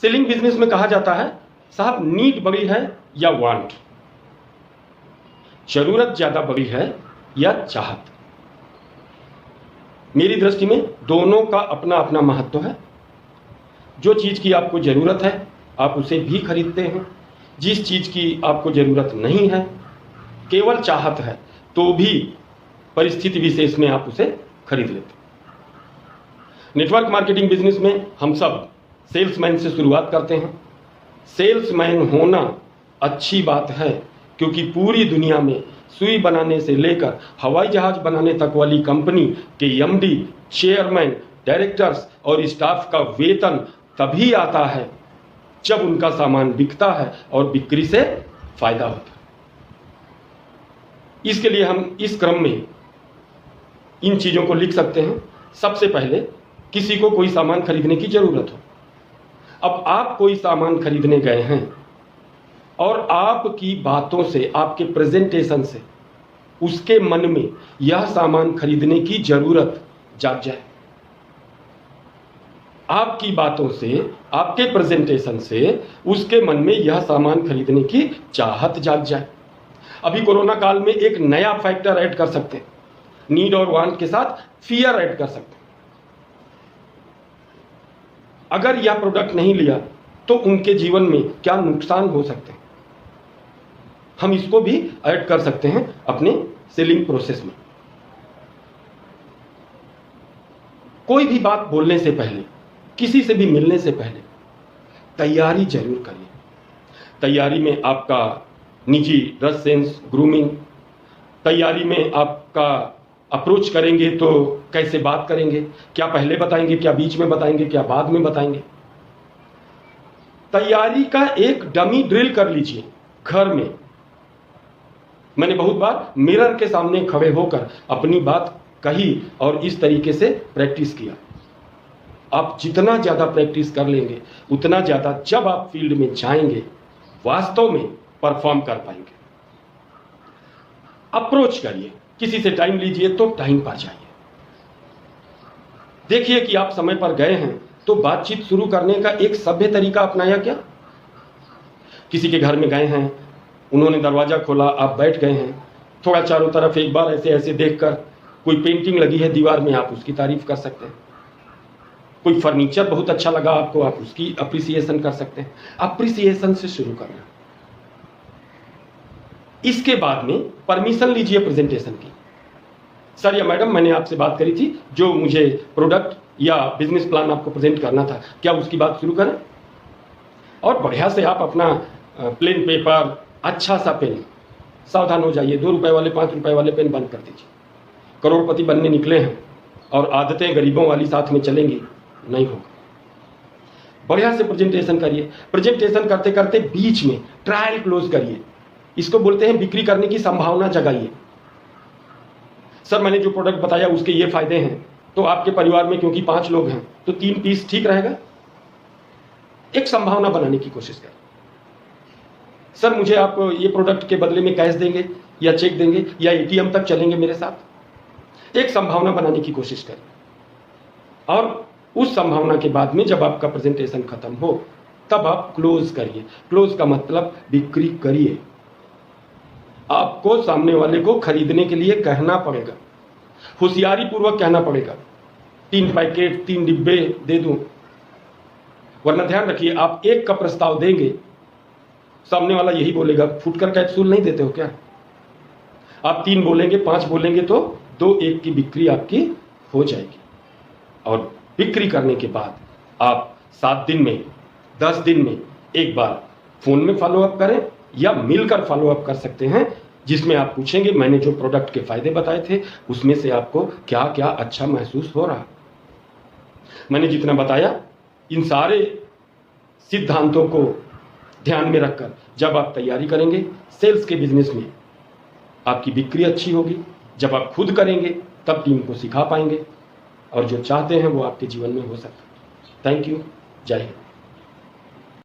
Selling business में कहा जाता है साहब नीड बड़ी है या वांट, जरूरत ज्यादा बड़ी है या चाहत। मेरी दृष्टि में दोनों का अपना अपना महत्व है। जो चीज की आपको जरूरत है आप उसे भी खरीदते हैं, जिस चीज की आपको जरूरत नहीं है, केवल चाहत है, तो भी परिस्थिति विशेष में आप उसे खरीद लेते हैं। नेटवर्क मार्केटिंग बिजनेस में हम सब सेल्समैन से शुरुआत करते हैं। सेल्समैन होना अच्छी बात है, क्योंकि पूरी दुनिया में सुई बनाने से लेकर हवाई जहाज बनाने तक वाली कंपनी के एमडी, चेयरमैन, डायरेक्टर्स और स्टाफ का वेतन तभी आता है जब उनका सामान बिकता है और बिक्री से फायदा होता है। इसके लिए हम इस क्रम में इन चीजों को लिख सकते हैं। सबसे पहले किसी को कोई सामान खरीदने की जरूरत हो। अब आप कोई सामान खरीदने गए हैं और आपकी बातों से, आपके प्रेजेंटेशन से उसके मन में यह सामान खरीदने की जरूरत जाग जाए। आपकी बातों से, आपके प्रेजेंटेशन से उसके मन में यह सामान खरीदने की चाहत जाग जाए। अभी कोरोना काल में एक नया फैक्टर ऐड कर सकते हैं, नीड और वांट के साथ फियर ऐड कर सकते हैं। अगर यह प्रोडक्ट नहीं लिया तो उनके जीवन में क्या नुकसान हो सकते हैं, हम इसको भी ऐड कर सकते हैं अपने सेलिंग प्रोसेस में। कोई भी बात बोलने से पहले, किसी से भी मिलने से पहले तैयारी जरूर करिए। तैयारी में आपका निजी ड्रेस सेंस, ग्रूमिंग, तैयारी में आपका अप्रोच करेंगे तो कैसे बात करेंगे, क्या पहले बताएंगे, क्या बीच में बताएंगे, क्या बाद में बताएंगे। तैयारी का एक डमी ड्रिल कर लीजिए घर में। मैंने बहुत बार मिरर के सामने खड़े होकर अपनी बात कही और इस तरीके से प्रैक्टिस किया। आप जितना ज्यादा प्रैक्टिस कर लेंगे उतना ज्यादा जब आप फील्ड में जाएंगे वास्तव में परफॉर्म कर पाएंगे। अप्रोच करिए, किसी से टाइम लीजिए तो टाइम पर जाइए। देखिए कि आप समय पर गए हैं तो बातचीत शुरू करने का एक सभ्य तरीका अपनाया क्या। किसी के घर में गए हैं, उन्होंने दरवाजा खोला, आप बैठ गए हैं, थोड़ा चारों तरफ एक बार ऐसे ऐसे देखकर, कोई पेंटिंग लगी है दीवार में आप उसकी तारीफ कर सकते हैं। कोई फर्नीचर बहुत अच्छा लगा आपको, आप उसकी अप्रिसिएशन कर सकते हैं। अप्रिसिएशन से शुरू करना। इसके बाद में परमिशन लीजिए प्रेजेंटेशन की। सर या मैडम, मैंने आपसे बात करी थी, जो मुझे प्रोडक्ट या बिजनेस प्लान आपको प्रेजेंट करना था, क्या उसकी बात शुरू करें। और बढ़िया से आप अपना प्लेन पेपर, अच्छा सा पेन, सावधान हो जाइए, 2 रुपए वाले 5 रुपए वाले पेन बंद कर दीजिए। करोड़पति बनने निकले हैं और आदतें गरीबों वाली साथ में चलेंगी, नहीं होगा। बढ़िया से प्रेजेंटेशन करिए। प्रेजेंटेशन करते करते बीच में ट्रायल क्लोज करिए। इसको बोलते हैं बिक्री करने की संभावना जगाइए। सर, मैंने जो प्रोडक्ट बताया उसके ये फायदे हैं, तो आपके परिवार में क्योंकि 5 लोग हैं तो 3 पीस ठीक रहेगा। एक संभावना बनाने की कोशिश करें। सर, मुझे आप ये प्रोडक्ट के बदले में कैश देंगे या चेक देंगे या एटीएम तक चलेंगे मेरे साथ। एक संभावना बनाने की कोशिश करें और उस संभावना के बाद में जब आपका प्रेजेंटेशन खत्म हो तब आप क्लोज करिए। क्लोज का मतलब बिक्री करिए। आपको सामने वाले को खरीदने के लिए कहना पड़ेगा, होशियारी पूर्वक कहना पड़ेगा। 3 पैकेट 3 डिब्बे दे दूं, वरना ध्यान रखिए आप 1 का प्रस्ताव देंगे, सामने वाला यही बोलेगा फुटकर कैप्सूल नहीं देते हो क्या। आप 3 बोलेंगे, 5 बोलेंगे तो 2-1 की बिक्री आपकी हो जाएगी। और बिक्री करने के बाद आप 7 दिन में, 10 दिन में एक बार फोन में फॉलो अप करें या मिलकर फॉलो अप कर सकते हैं, जिसमें आप पूछेंगे मैंने जो प्रोडक्ट के फायदे बताए थे उसमें से आपको क्या क्या अच्छा महसूस हो रहा। मैंने जितना बताया इन सारे सिद्धांतों को ध्यान में रखकर जब आप तैयारी करेंगे सेल्स के बिजनेस में, आपकी बिक्री अच्छी होगी। जब आप खुद करेंगे तब टीम को सिखा पाएंगे और जो चाहते हैं वो आपके जीवन में हो सकता है। Thank you. जय हिंद।